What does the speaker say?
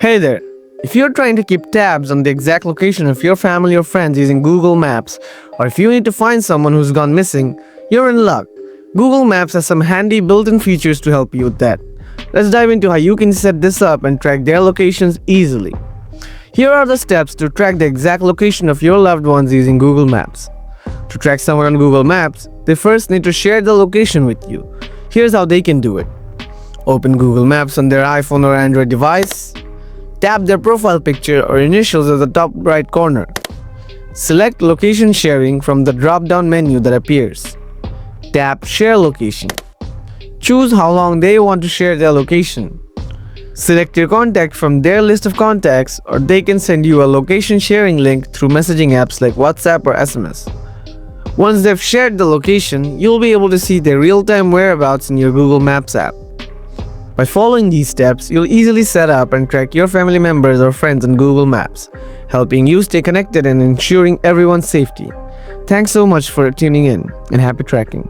Hey there! If you're trying to keep tabs on the exact location of your family or friends using Google Maps, or if you need to find someone who's gone missing, you're in luck. Google Maps has some handy built-in features to help you with that. Let's dive into how you can set this up and track their locations easily. Here are the steps to track the exact location of your loved ones using Google Maps. To track someone on Google Maps, they first need to share the location with you. Here's how they can do it. Open Google Maps on their iPhone or Android device. Tap their profile picture or initials at the top right corner. Select Location Sharing from the drop-down menu that appears. Tap Share Location. Choose how long they want to share their location. Select your contact from their list of contacts, or they can send you a location sharing link through messaging apps like WhatsApp or SMS. Once they've shared the location, you'll be able to see their real-time whereabouts in your Google Maps app. By following these steps, you'll easily set up and track your family members or friends on Google Maps, helping you stay connected and ensuring everyone's safety. Thanks so much for tuning in, and happy tracking.